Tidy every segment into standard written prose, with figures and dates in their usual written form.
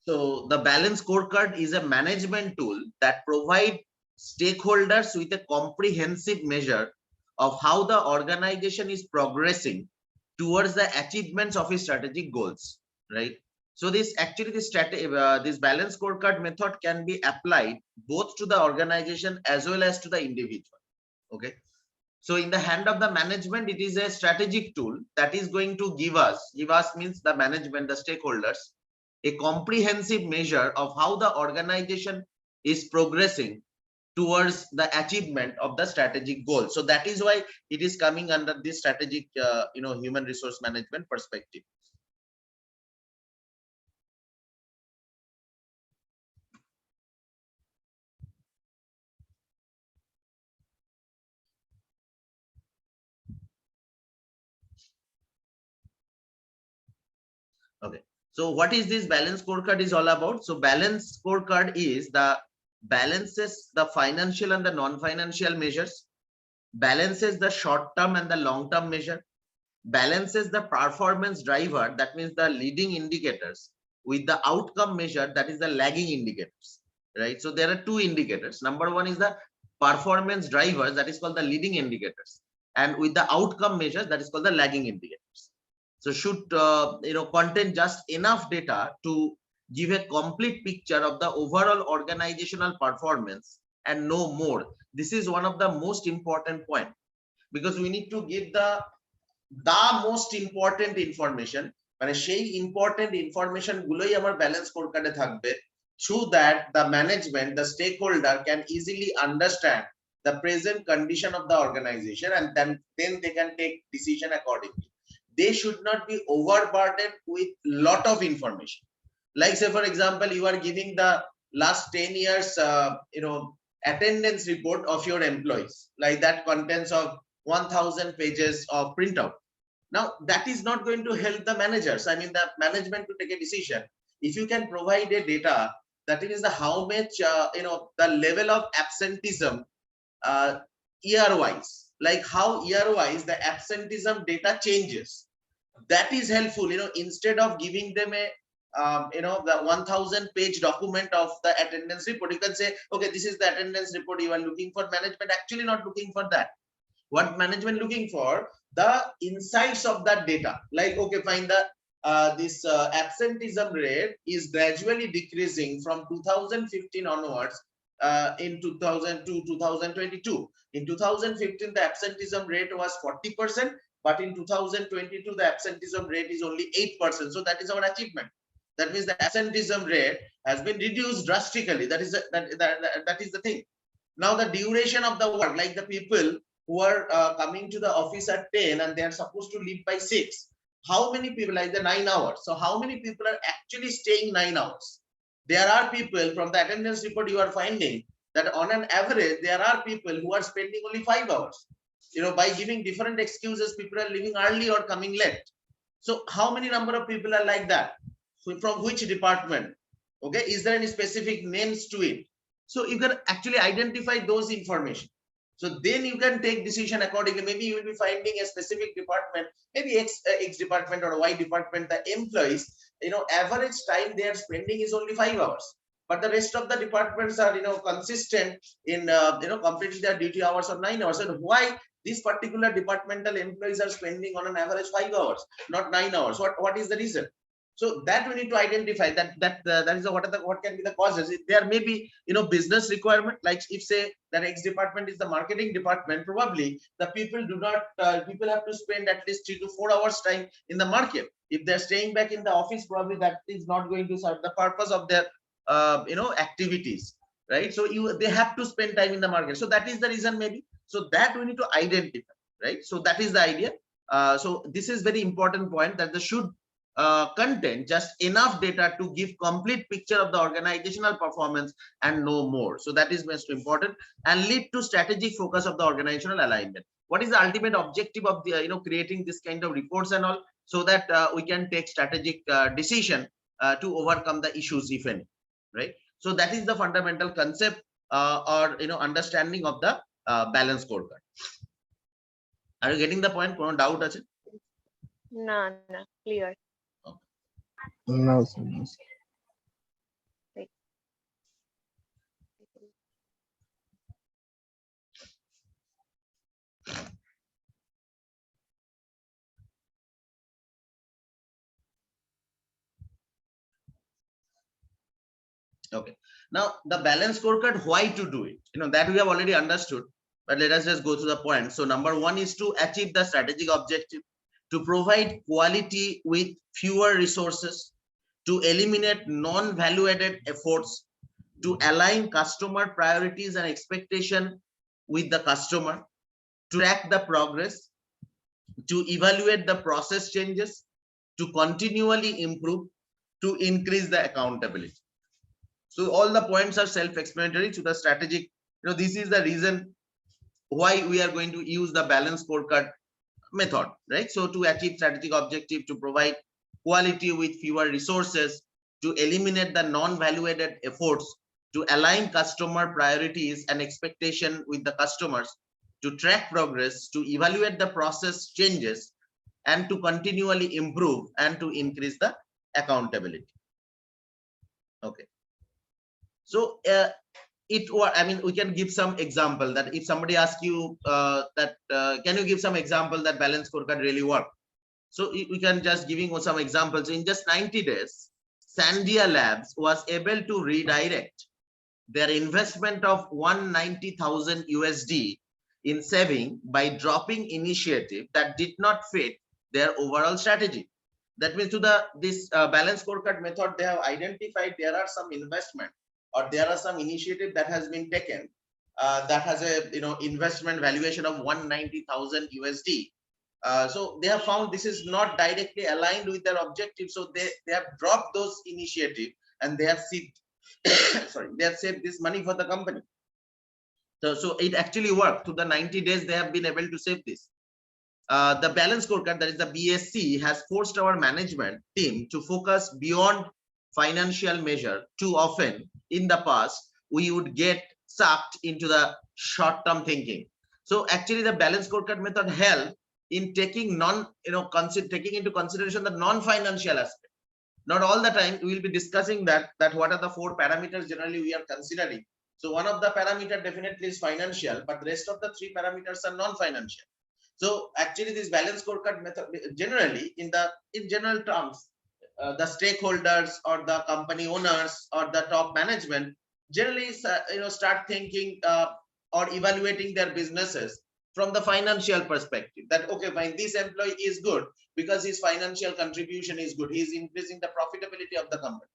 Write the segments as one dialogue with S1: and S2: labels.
S1: So the balance scorecard is a management tool that provides stakeholders with a comprehensive measure of how the organization is progressing towards the achievements of its strategic goals, right? So this actually this balance scorecard method can be applied both to the organization as well as to the individual. Okay. So in the hand of the management, it is a strategic tool that is going to give us means the management, the stakeholders, a comprehensive measure of how the organization is progressing towards the achievement of the strategic goal. So that is why it is coming under this strategic human resource management perspective. Okay, so what is this balance scorecard is all about? So balance scorecard is the balances the financial and the non-financial measures, balances the short-term and the long-term measure, balances the performance driver, that means the leading indicators, with the outcome measure, that is the lagging indicators, right? So there are two indicators. Number one is the performance drivers, that is called the leading indicators, and with the outcome measures, that is called the lagging indicators. So should contain just enough data to give a complete picture of the overall organizational performance and no more. This is one of the most important point, because we need to give the most important information, মানে সেই important information গুলোই আমার balance scorecard-এ থাকবে, so that the management, the stakeholder can easily understand the present condition of the organization, and then they can take decision accordingly. They should not be overburdened with lot of information. Like say for example, you are giving the last 10 years attendance report of your employees, like that contents of 1000 pages of printout. Now that is not going to help the managers, I mean the management, to take a decision. If you can provide a data that is the how much the level of absenteeism year wise, like how year wise the absenteeism data changes, that is helpful. Instead of giving them a the 1000 page document of the attendance report, you can say, okay, this is the attendance report you are looking for. Management actually not looking for that. What management looking for? The insights of that data. Like, okay, fine, the this absenteeism rate is gradually decreasing from 2015 onwards, in 2000 to 2022. In 2015 the absenteeism rate was 40%, but in 2022 the absenteeism rate is only 8%. So that is our achievement. That means the absenteeism rate has been reduced drastically. That is that is the thing. Now the duration of the work, like the people who are coming to the office at 10 and they are supposed to leave by 6, how many people, like the 9 hours, so how many people are actually staying 9 hours? There are people, from the attendance report you are finding that on an average there are people who are spending only 5 hours. By giving different excuses, people are leaving early or coming late. So how many number of people are like that? From which department? Okay, is there any specific names to it? So you can actually identify those information. So then you can take decision accordingly. Maybe you will be finding a specific department, maybe X department or Y department, the employees, average time they are spending is only 5 hours, but the rest of the departments are consistent in completing their duty hours of 9 hours. And why these particular departmental employees are spending on an average 5 hours, not 9 hours? What is the reason? So that we need to identify that is what can be the causes. There may be business requirement, like if say that X department is the marketing department, probably the people people have to spend at least 3 to 4 hours time in the market. If they're staying back in the office, probably that is not going to serve the purpose of their activities, right? So they have to spend time in the market. So that is the reason maybe. So that we need to identify, right? So that is the idea. So this is very important point, that they should contain just enough data to give complete picture of the organizational performance and no more. So that is most important, and lead to strategic focus of the organizational alignment. What is the ultimate objective of the creating this kind of reports and all? So that we can take strategic decision to overcome the issues, if any, right? So that is the fundamental concept or understanding of the balance scorecard. Are you getting the point? কোনো doubt আছে?
S2: না, clear.
S3: No, sir.
S1: Okay. Now the balance scorecard, why to do it? That we have already understood, but let us just go through the point. So number one is to achieve the strategic objective, to provide quality with fewer resources, to eliminate non-value added efforts, to align customer priorities and expectation with the customer, to track the progress, to evaluate the process changes, to continually improve, to increase the accountability. So all the points are self-explanatory to the strategic. This is the reason why we are going to use the balance scorecard method, right? So to achieve strategic objective, to provide quality with fewer resources, to eliminate the non-value added efforts, to align customer priorities and expectation with the customers, to track progress, to evaluate the process changes, and to continually improve and to increase the accountability. Okay. So we can give some example that if somebody asks you can you give some example that balance scorecard really work? So we can just giving some examples. In just 90 days, Sandia Labs was able to redirect their investment of 190,000 USD in saving by dropping initiative that did not fit their overall strategy. That means to this balance scorecard method, they have identified there are some investment or there are some initiative that has been taken that has a investment valuation of 190,000 USD. So they have found this is not directly aligned with their objective. So they have dropped those initiatives and they have saved they have saved this money for the company. So it actually worked. To the 90 days, they have been able to save this. The balance scorecard, that is the BSC, has forced our management team to focus beyond financial measure. Too often in the past, we would get sucked into the short-term thinking. So actually the balance scorecard method help in taking taking into consideration the non-financial aspect. Not all the time we will be discussing that what are the 4 parameters generally we are considering. So one of the parameter definitely is financial, but the rest of the 3 parameters are non-financial. So actually this balance scorecard method generally in general terms, the stakeholders or the company owners or the top management generally start thinking or evaluating their businesses from the financial perspective, that okay, fine, this employee is good because his financial contribution is good, he is increasing the profitability of the company.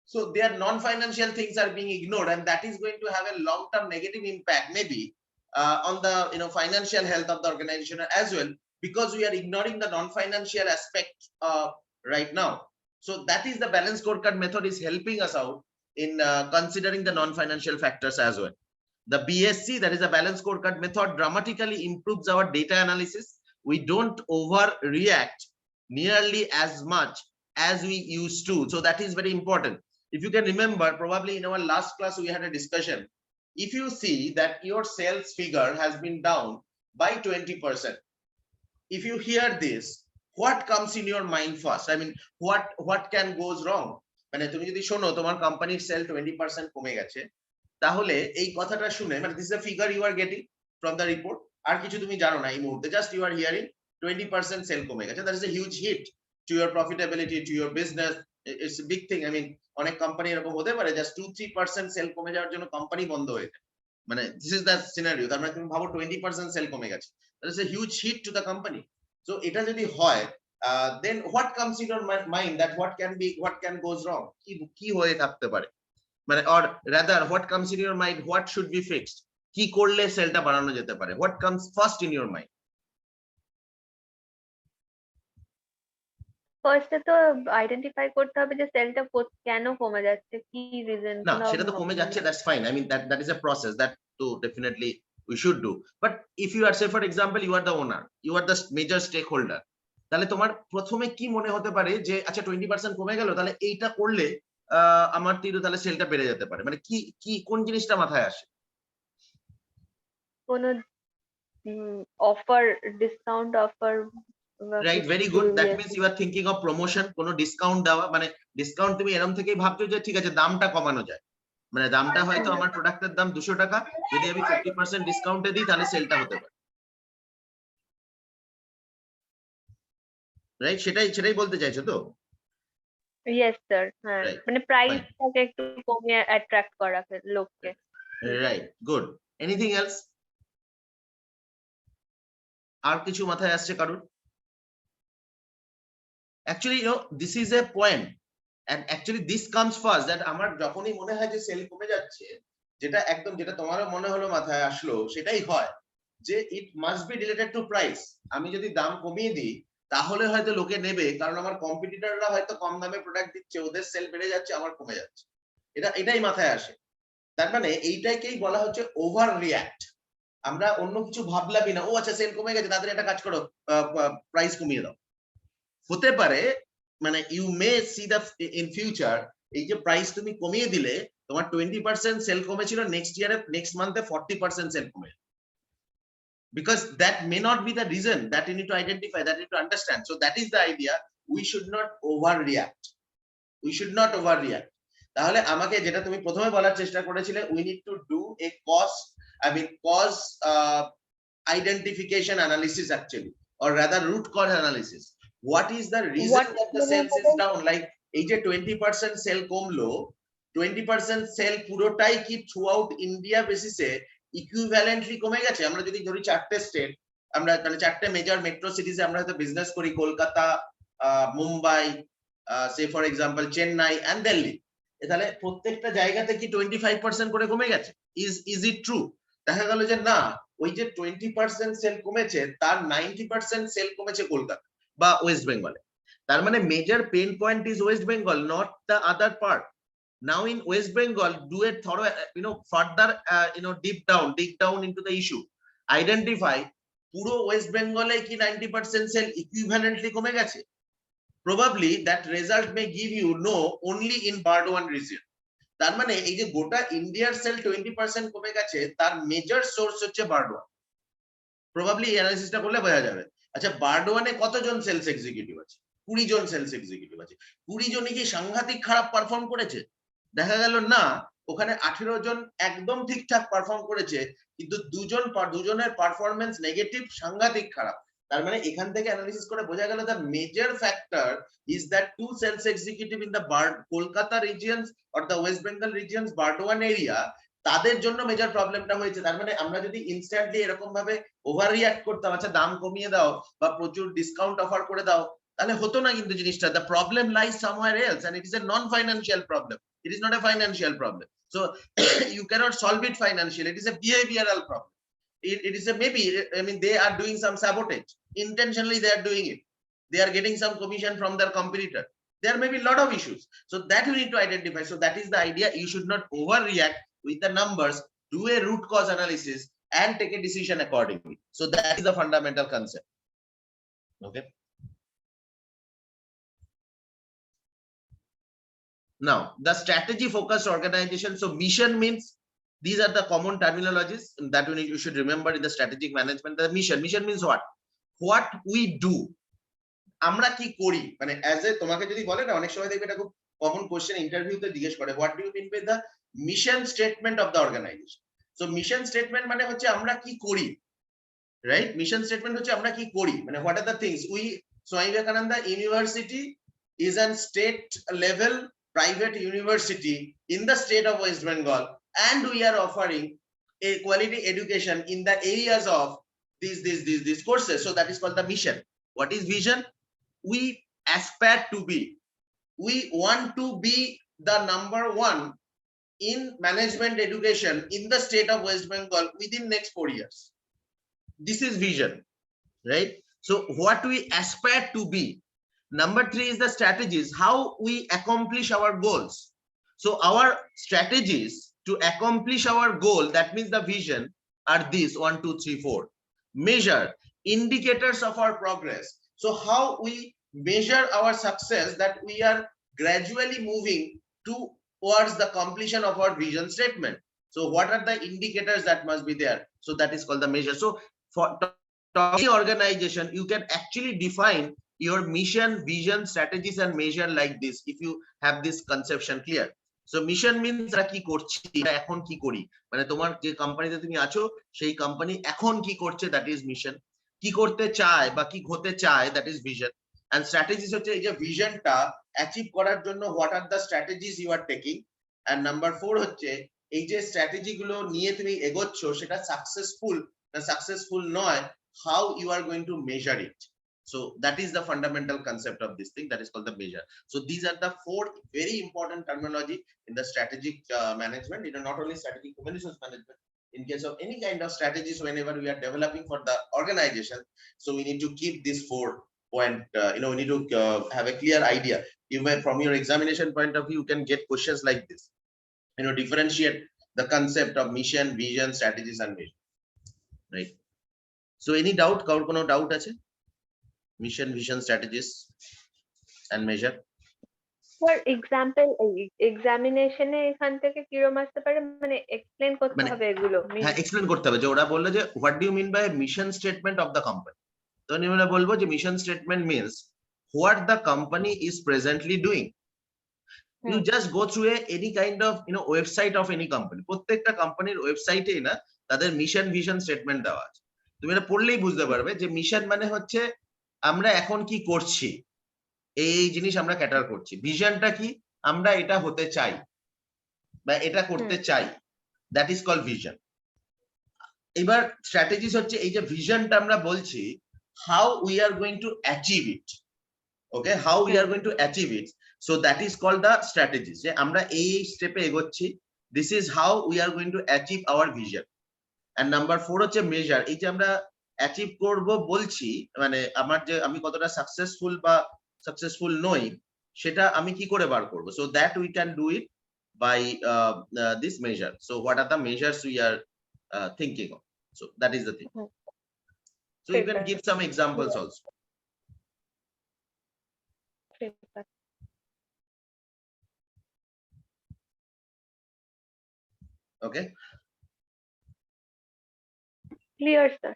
S1: So their non-financial things are being ignored, and that is going to have a long-term negative impact maybe on the financial health of the organization as well, because we are ignoring the non-financial aspect right now. So that is the balance scorecard method is helping us out in considering the non-financial factors as well. The BSC, that is a balance scorecard method, dramatically improves our data analysis. We don't overreact nearly as much as we used to. So that is very important. If you can remember, probably in our last class we had a discussion. If you see that your sales figure has been down by 20%, if you hear this, what comes in your mind first? I mean, what can goes wrong? মানে তুমি যদি শোনো তোমার কোম্পানির sell 20% কমে গেছে, তাহলে এই কথাটা শুনে, মানে this is a figure you are getting from the report, আর কিছু তুমি জানো না এই মুহূর্তে, just you are hearing 20% sell কমে গেছে, that is a huge hit to your profitability, to your business. It's a big thing. I mean, অনেক company এরকম হতে পারে just 2-3% সেল কমে যাওয়ার জন্য কোম্পানি বন্ধ হয়ে যায়, মানে this is the scenario. তার মানে তুমি ভাবো 20% সেল কমে গেছে, that is a huge hit to the company. So এটা যদি হয়, then what comes in your mind that what can goes wrong, কি হয়ে থাকতে পারে, মানে or rather what comes in your mind, what should be fixed, কি করলে সেলটা বাড়ানো যেতে পারে, what comes first in your mind?
S2: ফার্স্টে তো আইডেন্টিফাই করতে হবে যে সেলটা কেন কমে যাচ্ছে, কি রিজন।
S1: না সেটা তো কমে যাচ্ছে, that's fine. I mean that is a process that to definitely we should do. But if you are, say for example, you are the owner, you are the major stakeholder, তাহলে তোমার প্রথমে কি মনে হতে পারে যে আচ্ছা 20% কমে গেল, তাহলে এইটা করলে আমার তাহলে সেলটা বেড়ে যেতে পারে, মানে কি কোন জিনিসটা মাথায় আসে?
S2: কোন offer, discount offer.
S1: Right, very good. That means you are thinking of promotion, কোনো ডিসকাউন্ট দেওয়া, মানে ডিসকাউন্ট তুমি এরকম থেকেই ভাবছো যে ঠিক আছে দামটা কমানো যায়, মানে দামটা হয়তো আমার প্রোডাক্টের দাম 200 টাকা, যদি আমি 50% ডিসকাউন্টে দিই তাহলে সেলটা হতে পারে, রাইট? সেটাই বলতে চাইছো তো?
S2: ইয়েস স্যার, হ্যাঁ,
S1: Right.
S2: মানে
S1: Fine.
S2: প্রাইসটাকে একটু কমিয়ে অ্যাট্রাক্ট করা লোককে।
S1: Right. Good. Anything else? আর কিছু মাথায় আসছে কারণ? Actually, this is a point, and actually this comes first, that আমার যখনই মনে হয় যে সেল কমে যাচ্ছে, যেটা তোমারও মনে হলো মাথায় আসলো, সেটাই হয় যে it must be related to price. আমি যদি দাম কমিয়ে দিই তাহলে হয়তো লোকে নেবে, কারণ আমার কম্পিটিটররা হয়তো কম দামে প্রোডাক্ট দিচ্ছে, ওদের সেল বেড়ে যাচ্ছে, আমার কমে যাচ্ছে। এটাই মাথায় আসে। তার মানে এইটাকেই বলা হচ্ছে ওভার রিঅ্যাক্ট। আমরা অন্য কিছু ভাবলামই না, ও আচ্ছা সেল কমে গেছে, তাদের একটা কাজ করো, প্রাইস কমিয়ে দাও। হতে পারে, মানে you may see the in future, এই যে প্রাইস তুমি কমিয়ে দিলে, তোমার 20% সেল কমেছিল, নেক্সট মান্থে 40% সেল কমে। Because that may not be the reason, that you need to identify, that you need to understand. So that is the idea. We should not overreact. We should not overreact. তাহলে আমাকে যেটা তুমি প্রথমে বলার চেষ্টা করেছিলে, we need to do a cause identification analysis actually, or rather root cause analysis. What is the reason that the sales is down? Like এই যে 20% সেল কমলো, 20% সেল পুরোটাই কি থ্রুআউট ইন্ডিয়া বেসিসে ইকুইভ্যালেন্টলি কমে গেছে? আমরা যদি ধরি 4টে স্টেট, আমরা মানে 4টে মেজর মেট্রো সিটিজে আমরা হয়তো বিজনেস করি, Kolkata, Mumbai, say for example Chennai and Delhi, তাহলে প্রত্যেকটা জায়গাতে কি 25% করে কমে গেছে? Is it true? দেখা গেল যে না, ওই যে 20% সেল কমেছে, তার 90% সেল কমেছে কলকাতা বা ওয়েস্ট বেঙ্গলে। তার মানে major pain point is West Bengal, not the other part. Now in West Bengal, do a thorough, further, dig down into the issue. Identify পুরো ওয়েস্ট বেঙ্গলে কি 90% সেল ইকুইভ্যালেন্টলি কমে গেছে? Probably that result may give you no only in Bardwan region. তার মানে এই যে গোটা ইন্ডিয়ার সেল 20% কমে গেছে, তার মেজর সোর্স হচ্ছে বারডোয়ান। প্রবাবলি এই অ্যানালিসিসটা করলে বোঝা যাবে। আচ্ছা, বারডোয়ানে কতজন সেলস এক্সিকিউটিভ আছে? 20 জন সেলস এক্সিকিউটিভ আছে। 20 জনই কি সাংঘাতিক খারাপ পারফর্ম করেছে? দেখা গেল না, ওখানে 18 জন একদম ঠিকঠাক পারফর্ম করেছে, কিন্তু দুজনের পারফরমেন্স নেগেটিভ, সাংঘাতিক খারাপ। তার মানে এখান থেকে অ্যানালিসিস করে বোঝা গেল the major factor is that 2 sales executive in the Kolkata regions or the West Bengal regions, Burdwan area, তাদের জন্য মেজর প্রবলেমটা হয়েছে। তার মানে আমরা যদি ইনস্ট্যান্টলি এরকম ভাবে ওভার রিঅ্যাক্ট করতাম, আচ্ছা দাম কমিয়ে দাও বা প্রচুর ডিসকাউন্ট অফার করে দাও, তাহলে হতো না কিন্তু জিনিসটা। The problem lies somewhere else, and it is a non financial problem, it is not a financial problem. So you cannot solve it financially, it is a behavioral problem. It is a maybe, I mean, they are doing some sabotage intentionally, they are doing it, they are getting some commission from their competitor, there may be a lot of issues, so that you need to identify. So that is the idea, you should not overreact with the numbers, do a root cause analysis and take a decision accordingly. So that is the fundamental concept. Okay, now the strategy focused organization. So mission means, these are the common terminologies that you should remember in the strategic management. The mission means what we do, আমরা কি করি, মানে as a, তোমাকে যদি বলে না, অনেক সময় দেখবে এটা খুব কমন কোশ্চেন ইন্টারভিউতে জিজ্ঞেস করে, what do you mean by the mission statement of the organisation. So mission statement মানে হচ্ছে আমরা কি করি, রাইট? মিশন স্টেটমেন্ট হচ্ছে আমরা কি করি, মানে what are the things we, Swami Vivekananda university is a state level private university in the state of West Bengal, and we are offering a quality education in the areas of these courses. So that is called the mission. What is vision? We aspire to be, we want to be the number one in management education in the state of West Bengal within next 4 years. This is vision, right? So what we aspire to be. Number 3 is the strategies, how we accomplish our goals. So our strategies to accomplish our goal, that means the vision, are these 1 2 3 4. Measure, indicators of our progress. So how we measure our success, that we are gradually moving towards the completion of our vision statement. So what are the indicators that must be there? So that is called the measure. So for any organization, you can actually define your mission, vision, strategies and measure like this, if you have this conception clear. So mission means আমরা কি করছি, এখন কি করি, মানে তোমার যে কোম্পানিতে তুমি আছো সেই কোম্পানি এখন কি করছে, that is mission. কি করতে চায় বা কি হতে চায়, that is vision. And strategies হচ্ছে এই যে ভিশনটা অ্যাচিভ করার জন্য what are the strategies you are taking, and number 4 হচ্ছে এই যে স্ট্র্যাটেজি গুলো নিয়ে তুমি এগোচ্ছ সেটা সাকসেসফুল না সাকসেসফুল নয়, how you are going to measure it. So that is the fundamental concept of this thing, that is called the measure. So these are the 4 very important terminology in the strategic management, not only strategic human resource management, in case of any kind of strategies whenever we are developing for the organization. So we need to keep this 4 point, we need to have a clear idea. You may, from your examination point of view, you can get questions like this, differentiate the concept of mission, vision, strategies and measure, right? So any doubt, kaur kono doubt ache? Mission, vision, strategies and measure.
S2: For example এক্সামিনেশনে এখান থেকে কিরকম আসতে পারে, মানে explain করতে
S1: মানে
S2: হবে এগুলো?
S1: হ্যাঁ, এক্সপ্লেন করতে হবে যে ওরা বললো যে what do you mean by mission statement of the company. তো আমরা বলবো যে mission statement means what the company is presently doing. You just go through any kind of website of any company, প্রত্যেকটা কোম্পানির ওয়েবসাইটেই না তাদের মিশন ভিশন স্টেটমেন্ট দেওয়া আছে। তুমি এটা পড়লেই বুঝতে পারবে যে মিশন মানে হচ্ছে আমরা এখন কি করছি, এই জিনিস আমরা ক্যাটার করছি। ভিশনটা কি, আমরা এটা হতে চাই বা এটা করতে চাই, দ্যাট ইজ কল্ড ভিশন। এবার স্ট্র্যাটেজিস হচ্ছে এই যে ভিশনটা আমরা বলছি, how we are going to achieve it. Okay, how we are going to achieve it, so that is called the strategies. যে আমরা এই স্টেপে এগোচ্ছি, this is how we are going to achieve our vision. And number 4 হচ্ছে measure. এই যে আমরা achieve করব বলছি, মানে আমার যে আমি কতটা সাকসেসফুল বা সাকসেসফুল নই সেটা আমি কি করে বার করব। So that we can do it by this measure. So what are the measures we are thinking of? So that is the thing. So you can give some examples also. Okay,
S2: clear sir.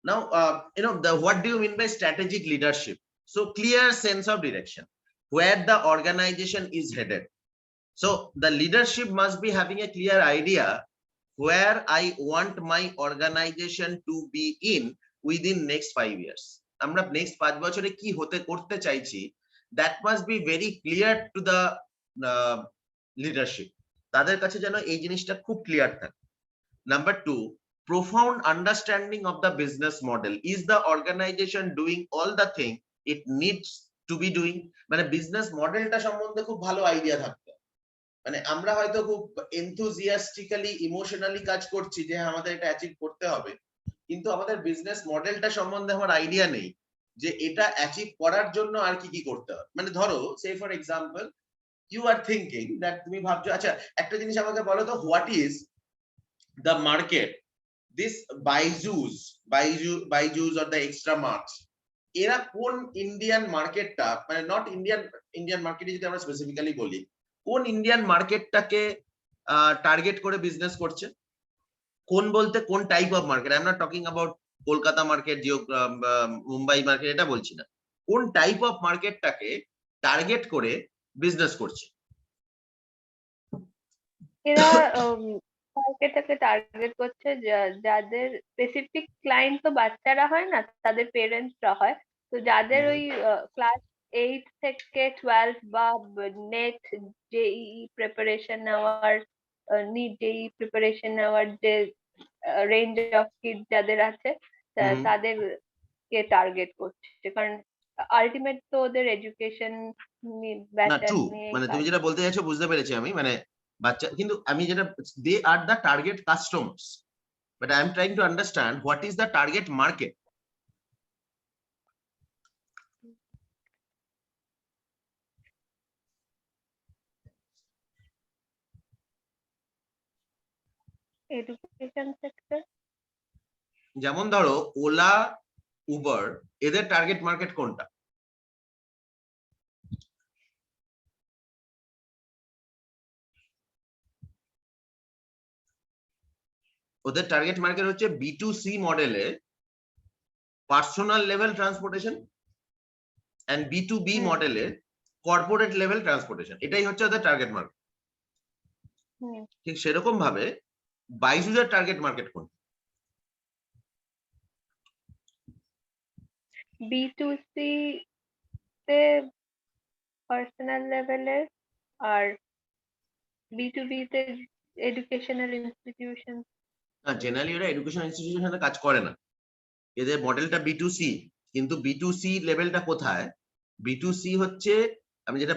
S1: now what do you mean by strategic leadership? So clear sense of direction where the organization is headed. So the leadership must be having a clear idea where I want my organization to be in within next 5 years. আমরা next 5 বছরে কি হতে করতে চাইছি, that must be very clear to the leadership. তাদের কাছে যেন এই জিনিসটা খুব ক্লিয়ার থাকে। Number 2, profound understanding of the business model. Is the organization doing all the thing it needs to be doing? মানে বিজনেস মডেলটা সম্বন্ধে খুব ভালো আইডিয়া থাকবে। মানে আমরা হয়তো খুব এনথুজিয়াস্টিক্যালি ইমোশনালি কাজ করছি যে আমাদের এটা অ্যাচিভ করতে হবে, কিন্তু আমাদের বিজনেস মডেলটা সম্বন্ধে আমার আইডিয়া নেই যে এটা অ্যাচিভ করার জন্য আর কি কি করতে হবে। মানে ধরো say for example you are thinking that, তুমি ভাবছো আচ্ছা একটা জিনিস আমাকে বলো তো, what is the market this Byju's or the extra marks, এরা কোন ইন্ডিয়ান মার্কেটটা, মানে নট ইন্ডিয়ান মার্কেট যদি আমরা স্পেসিফিক্যালি বলি, কোন ইন্ডিয়ান মার্কেটটাকে টার্গেট করে বিজনেস করছে। কোন বলতে কোন type of market, I am not talking about Kolkata market, Mumbai market, এটা বলছি না। কোন টাইপ অফ মার্কেটটাকে টার্গেট করে বিজনেস করছে।
S2: এরা মার্কেটটাকে টার্গেট করছে যাদের স্পেসিফিক ক্লায়েন্ট তো বাচ্চারা হয় না, তাদের পেরেন্টসরা হয়। তো যাদের ওই ক্লাস 8 থেকে 12 বা নেট জেই প্রিপারেশন নেওয়ার যে রেঞ্জ অফ কিড যাদের আছে, তাদেরকে টার্গেট করছে, কারণ আলটিমেট তো ওদের এডুকেশন ব্যাপার নিয়ে।
S1: মানে তুমি যেটা বলতে চাইছো বুঝতে পেরেছি আমি, মানে বাচ্চা, কিন্তু আমি যেটা, they are the target customers, but I am trying to understand what is the target market.
S2: Education sector,
S1: যেমন ধরো ওলা, উবার, এদের টার্গেট মার্কেট কোনটা? ওদের টার্গেট মার্কেট হচ্ছে B2C মডেলে personal level transportation and B2B মডেলে কর্পোরেট লেভেল ট্রান্সপোর্টেশন, এটাই হচ্ছে ওদের টার্গেট মার্কেট। ঠিক সেরকম ভাবে বাইজুসের টার্গেট মার্কেট কোনটা?
S2: B2C তে পার্সোনাল লেভেলের, আর B2B তে এডুকেশনাল ইনস্টিটিউশন।
S1: জেনারেলি এরা এডুকেশন ইনস্টিটিউশনের সাথে কাজ করে না, এদের মডেলটা B2C, কিন্তু B2C লেভেলটা কোথায়? B2C হচ্ছে, আমি যেটা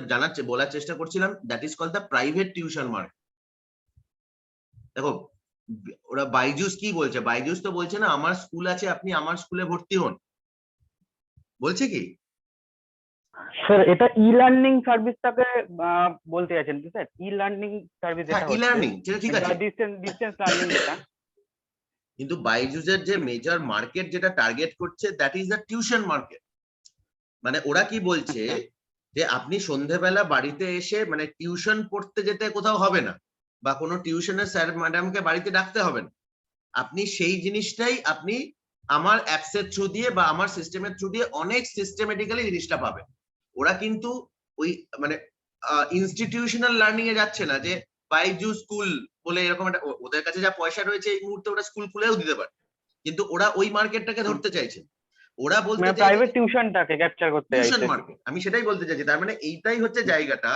S1: বলার চেষ্টা করছিলাম, that is called the private tuition market. দেখো ওরা বাইজুস কি বলছে, বাইজুস তো বলছে না আমার স্কুল আছে আপনি আমার স্কুলে ভর্তি হন, বলছে কি?
S3: স্যার এটা ই লার্নিং সার্ভিসটাকে বলতে চাইছেন কি স্যার? ই লার্নিং সার্ভিস যেটা
S1: ই লার্নিং সেটা ঠিক আছে,
S3: ডিসটেন্স লার্নিং যেটা,
S1: কিন্তু বাইজুসের যে মেজর মার্কেট যেটা টার্গেট করছে that is the tuition market. মানে ওরা কি বলছে যে আপনি সন্ধেবেলা বাড়িতে এসে মানে টিউশন পড়তে যেতে কোথাও হবে না, বা কোনো টিউশনের স্যার ম্যাডামকে বাড়িতে ডাকতে হবে না, আপনি সেই জিনিসটাই আপনি আমার অ্যাপসের থ্রু দিয়ে বা আমার সিস্টেমের থ্রু দিয়ে অনেক সিস্টেমেটিক্যালি জিনিসটা পাবেন। ওরা কিন্তু ওই মানে ইনস্টিটিউশনাল লার্নিং এ যাচ্ছে না যে বাইজু স্কুল বলে এরকম একটা, ওদের কাছে যা পয়সা রয়েছে এই মুহূর্তে ওরা স্কুল খুলেও দিতে পারে, কিন্তু ওরা ওই মার্কেটটাকে ধরতে চাইছে। ওরা বলতে চাইছে
S3: প্রাইভেট টিউশনটাকে ক্যাপচার করতে
S1: টিউশন
S3: চাইছে।
S1: মার্কেট, আমি সেটাই বলতে চাইছি। তার মানে এইটাই হচ্ছে জায়গাটা,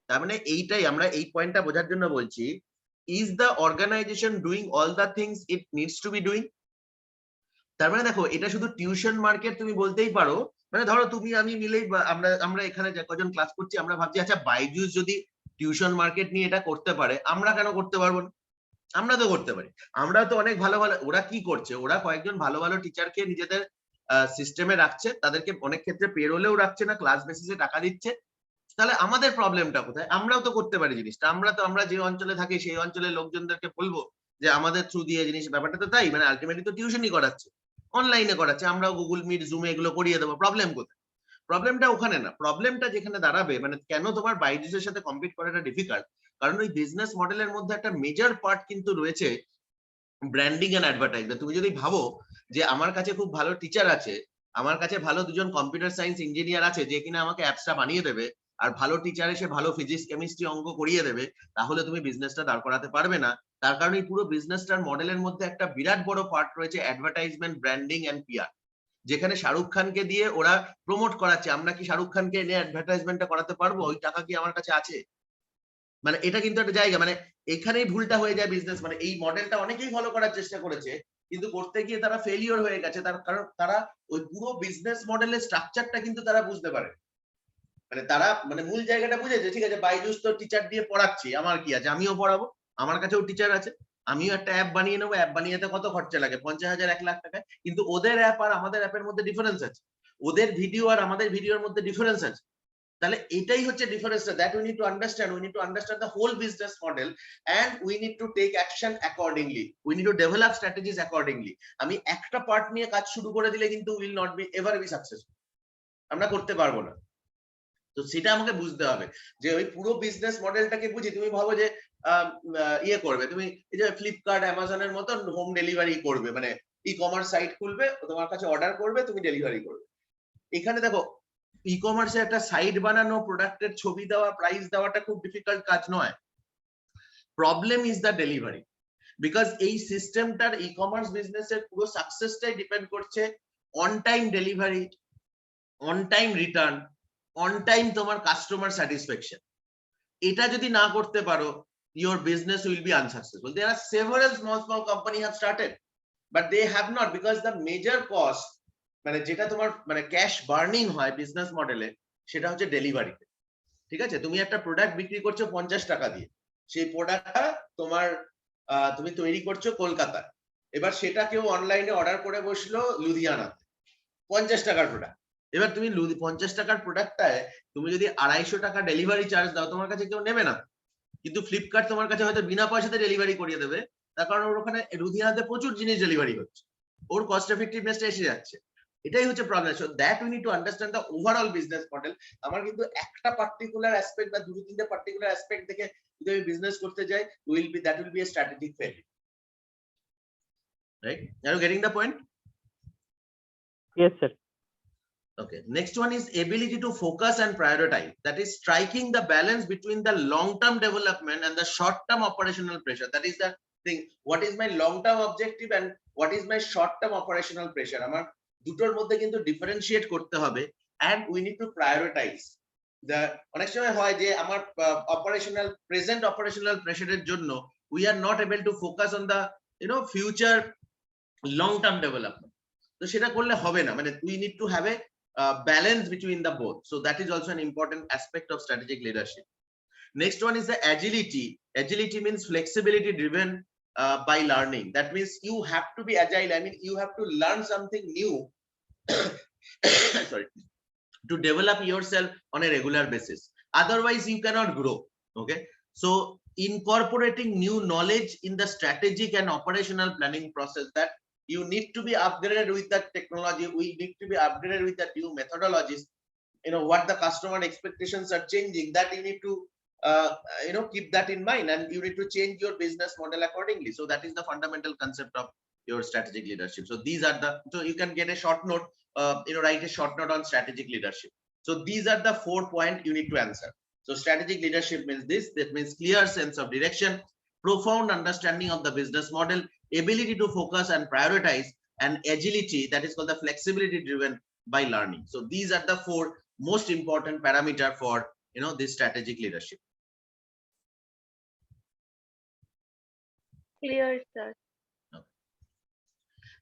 S1: তার মানে এইটাই আমরা এই পয়েন্টটা বোঝার জন্য বলছি, is the organisation doing all the things it needs to be doing. তার মানে দেখো এটা শুধু টিউশন মার্কেট তুমি বলতেই পারো, মানে ধরো তুমি আমি মিলেই আমরা এখানে যে কজন ক্লাস করছি আমরা ভাবছি আচ্ছা বাইজুস যদি টিউশন মার্কেট নিয়ে এটা করতে পারে আমরা কেন করতে পারবো না? আমরা তো করতে পারি, আমরা তো অনেক ভালো ভালো, ওরা কি করছে ওরা কয়েকজন ভালো ভালো টিচারকে নিজেদের সিস্টেমে রাখছে, তাদেরকে অনেক ক্ষেত্রে পেরোলেও রাখছে না, ক্লাস বেসিসে টাকা দিচ্ছে। তাহলে আমাদের প্রবলেমটা কোথায়? আমরাও তো করতে পারি জিনিসটা, আমরা যে অঞ্চলে থাকি সেই অঞ্চলের লোকজনদেরকে বলবো যে আমাদের থ্রু দিয়ে জিনিস, ব্যাপারটা তো তাই, মানে আলটিমেটলি তো টিউশনই করাচ্ছে, অনলাইনে করাচ্ছে, আমরাও গুগল মিট জুমে এগুলো করিয়ে দেবো, প্রবলেম কোথায়? প্রবলেমটা ওখানে না, প্রবলেমটা যেখানে দাঁড়াবে মানে কেন তোমার বাইজুসের সাথে কম্পিট করাটা ডিফিকাল্ট, কারণ ওই বিজনেস মডেলের মধ্যে একটা মেজর পার্ট কিন্তু রয়েছে ব্র্যান্ডিং এন্ড অ্যাডভার্টাইজমেন্ট। তুমি যদি ভাবো যে আমার কাছে খুব ভালো টিচার আছে, আমার কাছে ভালো দুজন কম্পিউটার সায়েন্স ইঞ্জিনিয়ার আছে যে কিনা আমাকে অ্যাপসটা বানিয়ে দেবে, আর ভালো টিচার এসে ভালো ফিজিক্স কেমিস্ট্রি অঙ্ক করিয়ে দেবে, তাহলে তুমি বিজনেসটা দাঁড় করাতে পারবে না। তার কারণে এই পুরো বিজনেসটার মডেলের মধ্যে একটা বিরাট বড় পার্ট রয়েছে অ্যাডভার্টাইজমেন্ট, ব্র্যান্ডিং এন্ড পিআর, যেখানে শাহরুখ খানকে দিয়ে ওরা প্রমোট করাচ্ছে। আমরা কি শাহরুখ খানকে এনে অ্যাডভার্টাইজমেন্টটা করাতে পারবো? ওই টাকা কি আমার কাছে আছে? মানে এটা কিন্তু একটা জায়গা, মানে এখানেই ভুলটা হয়ে যায় বিজনেস, মানে এই মডেলটা অনেকেই ফলো করার চেষ্টা করেছে কিন্তু করতে গিয়ে তারা ফেলিওর হয়ে গেছে, তার কারণ তারা ওই পুরো বিজনেস মডেলের স্ট্রাকচারটা কিন্তু তারা বুঝতে পারে, মানে তারা মানে মূল জায়গাটা বুঝেছে ঠিক আছে বাইজুস তো টিচার দিয়ে পড়াচ্ছি, আমার কি আছে, আমিও পড়াবো, আমার কাছেও টিচার আছে, আমিও একটা অ্যাপ বানিয়ে নেবো, অ্যাপ বানিয়ে কত খরচা লাগে 50,000 1 লাখ টাকায়, কিন্তু ওদের অ্যাপ আর আমাদের অ্যাপের মধ্যে ডিফারেন্স আছে, ওদের ভিডিও আর আমাদের ভিডিওর মধ্যে ডিফারেন্স আছে। তাহলে এটাই হচ্ছে ডিফারেন্সটা, that we need to understand, we need to understand the whole business model and we need to take action accordingly, we need to develop strategies accordingly. আমি একটা পার্ট নিয়ে কাজ শুরু করে দিলে কিন্তু will not be ever be successful, আমরা করতে পারবো না। তো সেটা আমাকে বুঝতে হবে যে ওই পুরো বিজনেস মডেলটাকে বুঝি। তুমি ভাবো যে ইয়ে করবে, তুমি এই যে ফ্লিপকার্ট অ্যামাজনের মতন হোম ডেলিভারি করবে, মানে ই কমার্স সাইট খুলবে, তোমার কাছে অর্ডার করবে, তুমি ডেলিভারি করবে। এখানে দেখো ই কমার্সে একটা সাইট বানানো, প্রোডাক্টের ছবি দেওয়া, প্রাইস দেওয়াটা খুব ডিফিকাল্ট কাজ নয়। Problem is the delivery, because এই সিস্টেমটার ই কমার্স বিজনেসের পুরো সাকসেসটাই ডিপেন্ড করছে on time delivery, on time return, on time তোমার কাস্টমার স্যাটিসফ্যাকশন। এটা যদি না করতে পারো your business will be unsuccessful. There are several small company have started but they have not, because the major cost মানে যেটা তোমার মানে ক্যাশ বার্নিং হয় বিজনেস মডেলে সেটা হচ্ছে ডেলিভারিতে। ঠিক আছে, তুমি একটা প্রোডাক্ট বিক্রি করছো 50 টাকা দিয়ে, সেই প্রোডাক্টটা তোমার তুমি তৈরি করছো কলকাতায়, এবার সেটা কেউ অনলাইনে অর্ডার করে বসলো লুধিয়ানাতে, 50 টাকার প্রোডাক্ট। এবার তুমি 50 টাকার প্রোডাক্টটায় তুমি যদি 250 টাকা ডেলিভারি চার্জ দাও তোমার কাছে কেউ নেবে না, কিন্তু ফ্লিপকার্ট তোমার কাছে হয়তো বিনা পয়সাতে ডেলিভারি করিয়ে দেবে, তার কারণ ওর ওখানে লুধিয়ানাতে প্রচুর জিনিস ডেলিভারি হচ্ছে, ওর কস্ট এফেক্টিভনেসটা এসে যাচ্ছে। এটাই হচ্ছে problem. So that we need to understand the overall business model. আমার কিন্তু একটা পার্টিকুলার অ্যাসপেক্ট বা দুটো তিনটে পার্টিকুলার অ্যাসপেক্ট দেখে যদি আমি বিজনেস করতে যাই that will be a strategic failure, right? Are you getting the point?
S3: Yes sir.
S1: Okay, next one is ability to focus and prioritize, that is striking the balance between the long term development and the short term operational pressure. That is the thing, what is my long term objective and what is my short term operational pressure. আমার দুটোর মধ্যে কিন্তু differentiate করতে হবে, and we need to prioritize. অনেক সময় হয় যে আমার প্রেজেন্ট অপারেশনাল প্রেসারের জন্য we are not able to focus on the future long term development. তো সেটা করলে হবে না, মানে we need to have a balance between the both. So that is also an important aspect of strategic leadership. Next one is the agility. Agility means flexibility driven by learning. That means you have to be agile. I mean, you have to learn something new sorry, to develop yourself on a regular basis. Otherwise you cannot grow. Okay, so incorporating new knowledge in the strategic and operational planning process, that you need to be upgraded with that technology, we need to be upgraded with the new methodologies. What the customer expectations are changing, that you need to keep that in mind, and you need to change your business model accordingly. So that is the fundamental concept of your strategic leadership. So these are the, so you can get a short note, write a short note on strategic leadership. So these are the 4 points you need to answer. So strategic leadership means this, that means clear sense of direction, profound understanding of the business model, ability to focus and prioritize, and agility, that is called the flexibility driven by learning. So these are the 4 most important parameter for this strategic leadership.
S2: Clear, sir.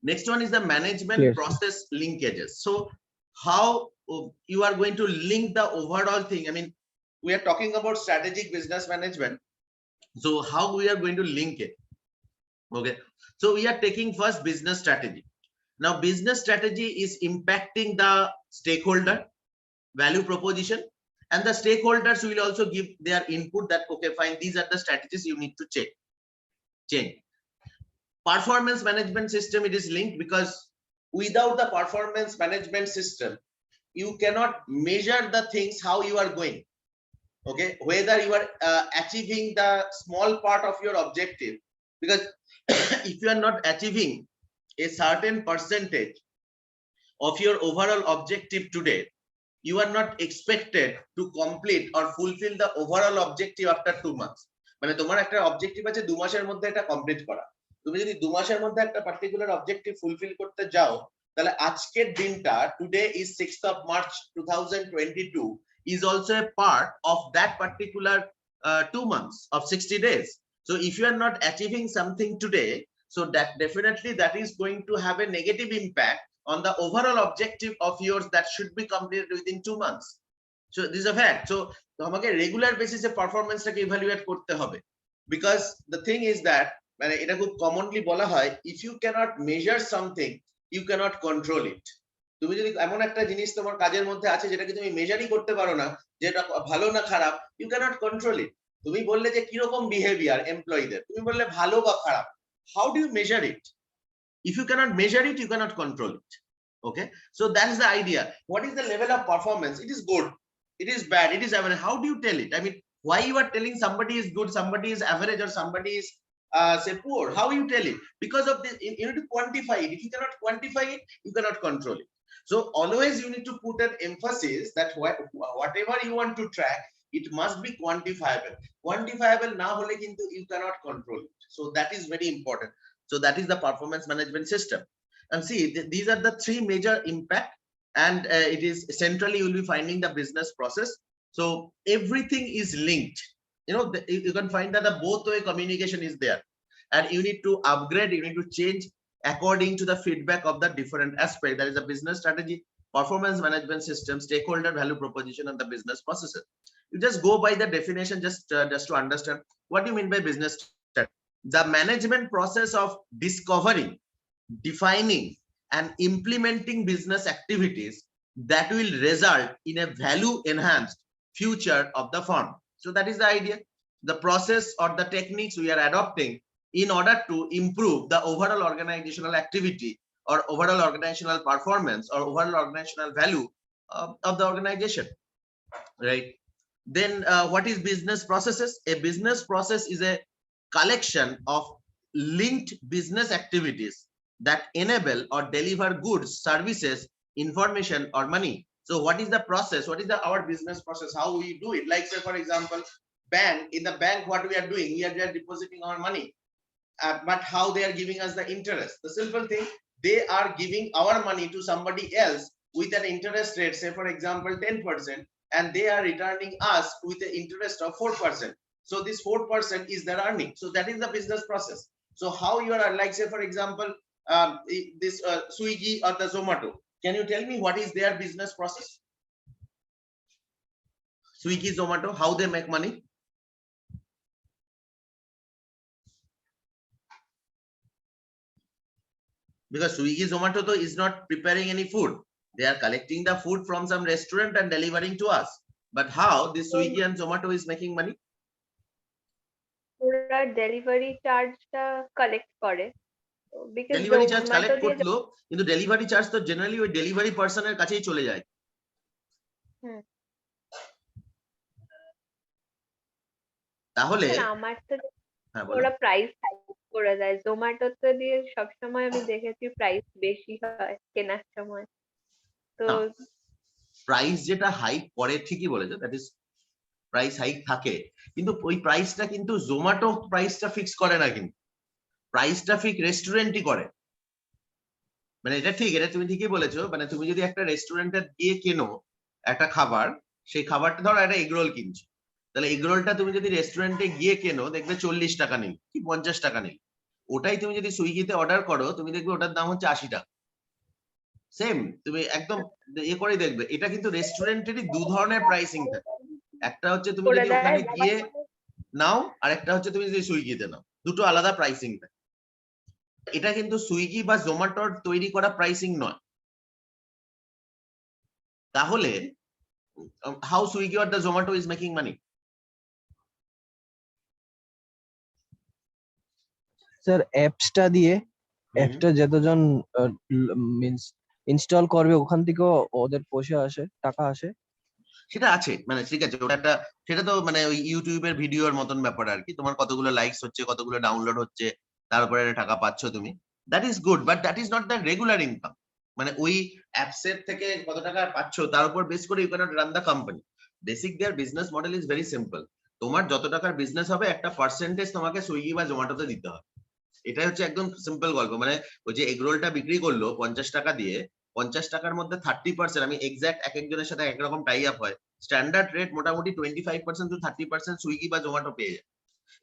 S1: Next one is the management
S3: Yes.
S1: process linkages. So how you are going to link the overall thing. I mean, we are talking about strategic business management. So how we are going to link it? Okay, so we are taking first business strategy. Now business strategy is impacting the stakeholder value proposition, and the stakeholders will also give their input that okay fine, these are the strategies you need to change. Performance management system, it is linked, because without the performance management system you cannot measure the things how you are going. Okay, whether you are achieving the small part of your objective, because if you are not achieving a certain percentage of your overall objective today, you are not expected to complete or fulfill the overall objective after 2 months. মানে তোমার একটা objective আছে 2 মাসের মধ্যে এটা complete করা, তুমি যদি 2 মাসের মধ্যে একটা পার্টিকুলার অবজেক্টিভ ফুলফিল করতে যাও, তাহলে আজকের দিনটা, today is 6th of March 2022, is also a part of that particular 2 months of 60 days. So if you are not achieving something today, so that definitely that is going to have a negative impact on the overall objective of yours that should be completed within 2 months. So this is a fact. So তোমাকে regular বেসিসে পারফরম্যান্সটাকে evaluate করতে হবে, because the thing is that, মানে এটা খুব commonly বলা হয়, if you can't measure something you can't control it. তুমি যদি এমন একটা জিনিস তোমার কাজের মধ্যে আছে যেটাকে তুমি মেজারই করতে পারো না, যেটা ভালো না খারাপ, ইউ ক্যানট কন্ট্রোল ইট। তুমি বললে যে কিরকম বিহেভিয়ার এমপ্লয়ীদের, তুমি বললে ভালো বা খারাপ, how do you measure it? If you cannot measure it, you cannot control it. Okay, so that's the idea. What is the level of performance? It is good, it is bad, it is average. How do you tell it? I mean, why you are telling somebody is good, somebody is average, or somebody is say poor? How you tell it? Because of this, you need to quantify it. If you cannot quantify it, you cannot control it. So always you need to put an emphasis that whatever you want to track, it must be quantifiable. Quantifiable na hole kintu you cannot control it. So that is very important. So that is the performance management system. And see, these are the 3 major impact, and it is centrally you will be finding the business process. So everything is linked. You can find that the both way communication is there, and you need to upgrade, you need to change according to the feedback of the different aspect. That is a business strategy, performance management system, stakeholder value proposition, and the business processes. You just go by the definition, just to understand what you mean by business strategy. The management process of discovering, defining, and implementing business activities that will result in a value enhanced future of the firm. So that is the idea, the process or the techniques we are adopting in order to improve the overall organizational activity or overall organizational performance or overall organizational value of the organization, right? Then what is business processes? A business process is a collection of linked business activities that enable or deliver goods, services, information, or money. So what is the process? What is our business process? How we do it? Like say for example, bank. In the bank, what we are doing? We are just depositing our money, but how they are giving us the interest? The simple thing, they are giving our money to somebody else with an interest rate, say for example 10%, and they are returning us with an interest of 4%. So this 4% is their earning. So that is the business process. So how you are, like say for example, this Swiggy or the Zomato, can you tell me what is their business process? Swiggy, Zomato, how they make money? Because Swiggy, Zomato though is not preparing any food. They are collecting the food from some restaurant and delivering to us. But how this Swiggy and Zomato is making money?
S2: ওরা delivery চার্জটা collect করে because
S1: delivery charge
S2: Zomato
S1: collect
S2: দিয়ে
S1: করলো, কিন্তু delivery charge তো generally ওই delivery পার্সনের কাছেই চলে যায়। তাহলে
S2: আমার তো
S1: হ্যাঁ বলো।
S2: ওরা প্রাইস হাইক করে দেয়, জোম্যাটোতে দিয়ে সবসময় আমি দেখেছি প্রাইস বেশি হয় কেনার সময়। তো
S1: প্রাইস যেটা হাইক করে ঠিকই বলেছো, দ্যাট ইজ প্রাইস হাইক থাকে, কিন্তু ওই প্রাইসটা কিন্তু জোম্যাটো প্রাইসটা ফিক্স করে না, কিন্তু প্রাইসটা ফিক্স রেস্টুরেন্টই করে। মানে এটা ঠিক, এটা তুমি ঠিকই বলেছো। মানে তুমি যদি একটা রেস্টুরেন্টে গিয়ে কেনো একটা খাবার, সেই খাবারটা ধরো একটা এগরোল কিনছো, তাহলে এগরোলটা তুমি যদি রেস্টুরেন্টে গিয়ে কেনো দেখবে 40 টাকা নিল কি 50 টাকা নিল। ওটাই তুমি যদি সুইগিতে অর্ডার করো তুমি দেখবে ওটার দাম হচ্ছে 80 টাকা। সেম, তুমি একদম ইয়ে করে দেখবে। এটা কিন্তু রেস্টুরেন্টেরই দু ধরনের প্রাইসিং থাকে। একটা হচ্ছে তুমি যদি ওখানে গিয়ে নাও, আর একটা হচ্ছে তুমি যদি সুইগিতে নাও, দুটো আলাদা প্রাইসিং থাকে। এটা কিন্তু সুইগি বা জোম্যাটোর তৈরি করা প্রাইসিং নয়। তাহলে how Swiggy or the Zomato is making money?
S4: Sir অ্যাপসটা দিয়ে, অ্যাপসটা যতজন মিন্স ইনস্টল করবে ওখান থেকেও ওদের পয়সা আসে, টাকা আসে।
S1: সেটা আছে, মানে ঠিক আছে, ওটা একটা, সেটা তো মানে ওই ইউটিউবের ভিডিওর মতন ব্যাপার আর কি। তোমার কতগুলো লাইকস হচ্ছে, কতগুলো ডাউনলোড হচ্ছে, তারপরে টাকা পাচ্ছ তুমি, that is good, but that is not the regular income. মানে ওই অ্যাপসের থেকে কত টাকা পাচ্ছ তার উপর বেস করে you can't run the company. Basic their business model is very simple. তোমার যত টাকার বিজনেস হবে একটা পার্সেন্টেজ তোমাকে সুইগি বা জোম্যাটোতে দিতে হবে। এটাই হচ্ছে একদম সিম্পল গল্প। মানে ওই যে এগরোলটা বিক্রি করলো 50 টাকা দিয়ে, 50 টাকার মধ্যে 30%, আমি এক্সাক্ট এক একজনের সাথে একরকম টাই আপ হয়, স্ট্যান্ডার্ড রেট মোটামুটি 25% টু 30% সুইগি বা জোম্যাটো পেয়ে যায়।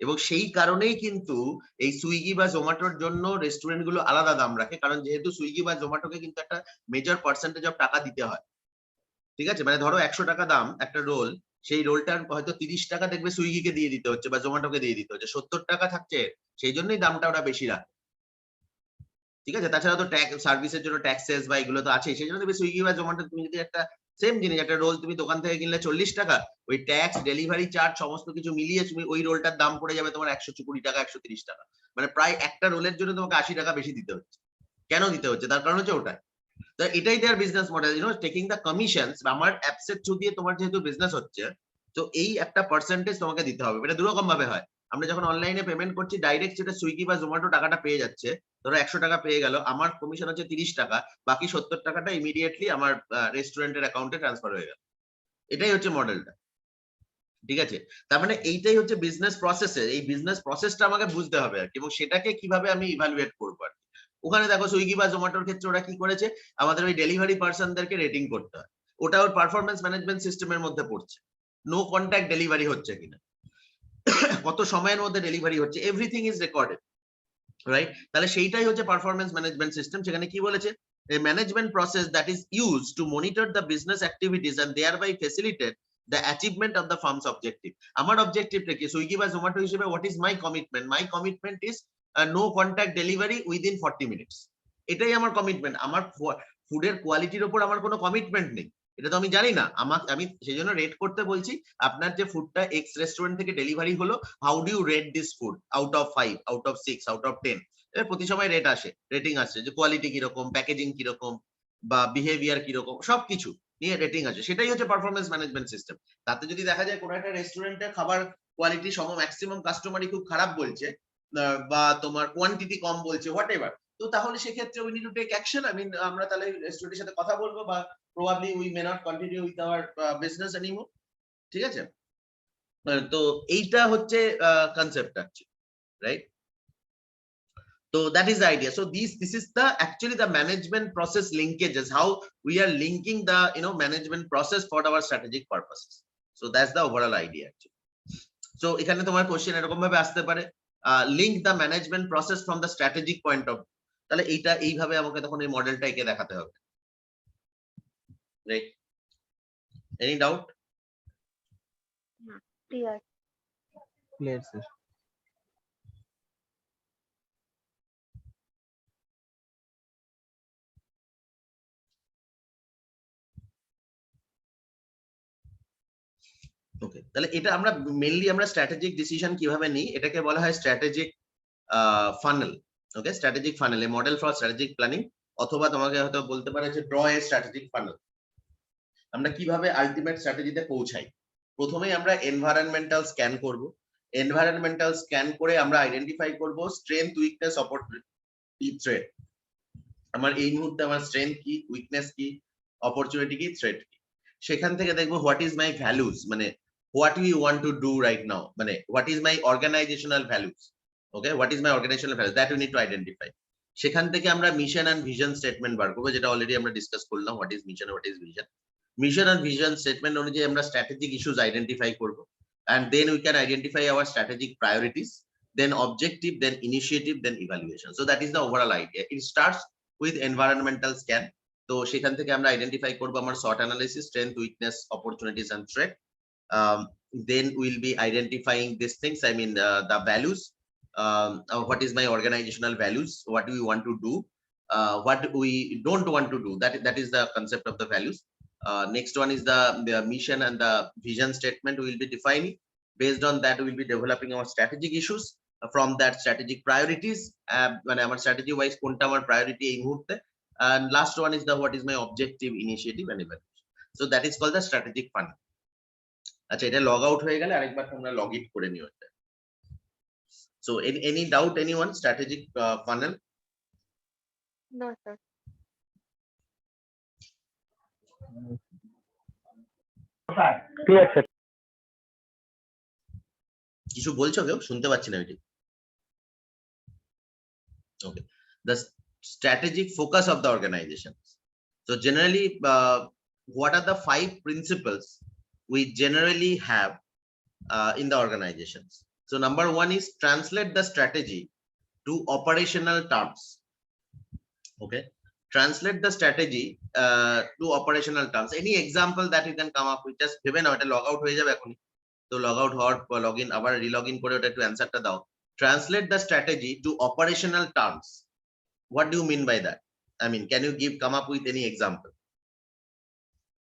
S1: এবং সেই কারণেই কিন্তু এই সুইগি বা জোম্যাটোর জন্য রেস্টুরেন্ট গুলো আলাদা দাম রাখে, কারণ যেহেতু সুইগি বা জোম্যাটোকে কিন্তু একটা মেজর পার্সেন্টেজ অফ টাকা দিতে হয়। ঠিক আছে, মানে ধরো 100 টাকা দাম একটা রোল, সেই রোলটার হয়তো 30 টাকা দেখবে সুইগিকে দিয়ে দিতে হচ্ছে বা জোম্যাটোকে দিয়ে দিতে হচ্ছে, 70 টাকা থাকছে, সেই জন্যই দামটা ওরা বেশি রাখে। ঠিক আছে, তাছাড়া তো ট্যাক্স, সার্ভিসের জন্য ট্যাক্সেস বা এগুলো তো আছে, সেই জন্য তুমি সুইগি বা জোম্যাটো তুমি যদি একটা সেম জিনিস, একটা রোল তুমি দোকান থেকে কিনলে 40 টাকা, ওই ট্যাক্স, ডেলিভারি চার্জ সমস্ত কিছু মিলিয়ে তুমি ওই রোলটার দাম পড়ে যাবে তোমার 120 টাকা, 130 টাকা। মানে প্রায় একটা রোলের জন্য তোমাকে 80 টাকা বেশি দিতে হচ্ছে। কেন দিতে হচ্ছে? তার কারণ হচ্ছে ওটাই। তো এটাই their business model, you know, taking the commissions. আমার অ্যাপস এর থ্রু দিয়ে তোমার যেহেতু বিজনেস হচ্ছে, তো এই একটা পার্সেন্টেজ তোমাকে দিতে হবে। এটা দুরকম ভাবে হয়। আমরা যখন অনলাইনে পেমেন্ট করছি, ডাইরেক্ট যেটা সুইগি বা জোম্যাটো টাকাটা পেয়ে যাচ্ছে, ধরো 100 টাকা পেয়ে গেল, আমার কমিশন হচ্ছে 30 টাকা, বাকি 70 টাকাটা ইমিডিয়েটলি আমার রেস্টুরেন্টের অ্যাকাউন্টে ট্রান্সফার হয়ে গেল। এটাই হচ্ছে মডেলটা। ঠিক আছে, তার মানে এইটাই হচ্ছে বিজনেস প্রসেস। এই বিজনেস প্রসেসটা আমাকে বুঝতে হবে আর কি, এবং সেটাকে কিভাবে আমি ইভালুয়েট করবো আর কি। ওখানে দেখো সুইগি বা জোম্যাটোর ক্ষেত্রে ওরা কি করেছে, আমাদের ওই ডেলিভারি পার্সনদেরকে রেটিং করতে হয়, ওটা ওর পারফরমেন্স ম্যানেজমেন্ট সিস্টেমের মধ্যে পড়ছে। নো কন্ট্যাক্ট ডেলিভারি হচ্ছে কিনা, কত সময়ের মধ্যে ডেলিভারি হচ্ছে, এভরিথিং ইজ রেকর্ডেড, রাইট? তাহলে সেইটাই হচ্ছে পারফরমেন্স ম্যানেজমেন্ট সিস্টেম। সেখানে কি বলেছে, a management process that is used to monitor the business activities and thereby facilitate the achievement of the firm's objective. আমার অবজেক্টিভটা কি? সুইগি বা জোম্যাটো হিসেবে what is my commitment? My commitment is no contact delivery within 40 minutes. এটাই আমার commitment. আমার ফুডের কোয়ালিটির উপর আমার কোনো কমিটমেন্ট নেই, এটা তো আমি জানি না। আমি সেই জন্য রেট করতে বলছি, আপনার যে ফুডটা এক্স রেস্টুরেন্ট থেকে ডেলিভারি হলো, how do you rate this food out of 5, out of 6, out of 10? প্রতি সময় রেট আসে, রেটিং আসছে, যে কোয়ালিটি কিরকম, প্যাকেজিং কিরকম, বা বিহেভিয়ার কিরকম, সবকিছু নিয়ে রেটিং আছে। সেটাই হচ্ছে পারফরমেন্স ম্যানেজমেন্ট সিস্টেম। তাতে যদি দেখা যায় কোনো একটা রেস্টুরেন্টের খাবার কোয়ালিটি ম্যাক্সিমাম কাস্টমারই খুব খারাপ বলছে, বা তোমার কোয়ান্টিটি কম বলছে, হোয়াট এভার, তো তাহলে সেক্ষেত্রে we need to take action. আমরা তাহলে রেস্টুরেন্টের সাথে কথা বলবো, বা probably we may not continue with our business anymore. ঠিক আছে, তো এইটা হচ্ছে কনসেপ্ট আছে, right? So that is the idea. So this is the actually the management process linkages, how we are linking the management process for our strategic purposes. So that's the overall idea actually. So এখানে তোমার question এরকম ভাবে আসতে পারে, link the management process from the strategic point of, তাহলে এইভাবে আমাকে তখন এই মডেলটা এঁকে দেখাতে হবে। Right? Any doubt?
S2: Clear.
S4: Clear sir.
S1: Okay, তাহলে এটা আমরা মেইনলি আমরা স্ট্র্যাটেজিক ডিসিশন কিভাবে নিই, এটাকে বলা হয় strategic funnel. Okay, strategic funnel, A model for strategic planning, অথবা তোমাকে হয়তো বলতে পারে যে ড্র এ স্ট্র্যাটেজিক ফানেল। আমরা কিভাবে আলটিমেট স্ট্র্যাটেজিতে পৌঁছাই, প্রথমেই আমরা এনভায়রনমেন্টাল স্ক্যান করব। এনভায়রনমেন্টাল স্ক্যান করে আমরা আইডেন্টিফাই করব স্ট্রেংথ, উইকনেস, অপরচুনিটি, থ্রেট। আমার এই মুহূর্তে আমার স্ট্রেংথ কি, উইকনেস কি, অপরচুনিটি কি, থ্রেট কি। সেখান থেকে দেখবো হোয়াট ইজ মাই ভ্যালুজ, মানে what we want to do right now, মানে what is my organizational values, okay, what is my organizational values, that we need to identify. সেখান থেকে আমরা মিশন এন্ড ভিশন স্টেটমেন্ট বার করব, যেটা already আমরা discuss করলাম, what is mission, what is vision. Mission and vision statement অনুযায়ী আমরা strategic issues identify করব, and then we can identify our strategic priorities, then objective, then initiative, then evaluation. So that is the overall idea. It starts with environmental scan. তো সেখান থেকে আমরা identify করব আমার SWOT analysis, strength, weakness, opportunities and threat. Then we'll be identifying these things, I mean the values, what is my organizational values, what do we want to do, what we don't want to do, that is the concept of the values. Next one is the mission and the vision statement we will be defining. Based on that we will be developing our strategic issues, from that strategic priorities, মানে আমার strategy wise কোনটা আমার priority এই মুহূর্তে, and last one is the what is my objective, initiative and evaluation. So that is called the strategic funnel. আচ্ছা, এটা log out হয়ে গেলে আরেকবার তোমরা লগ ইন করে নিও এটা। So any doubt anyone, strategic funnel?
S2: No sir.
S3: Clear sir.
S1: কিছু বলছো কেউ? শুনতে পাচ্ছি না ওইটি। ওকে, the strategic focus of the organization. So generally what are the 5 principles we generally have in the organizations? So number 1 is translate the strategy to operational terms. Okay, translate the strategy to operational terms. Any example that you can come up with, just ভেবে নাও, এটা log out হয়ে যাবে এখনই। তো log out হওয়ার পর log in, আবার রিলগ in করে ওটা একটু অ্যানসারটা দাও। Translate the strategy to operational terms. What do you mean by that? I mean, can you come up with any example?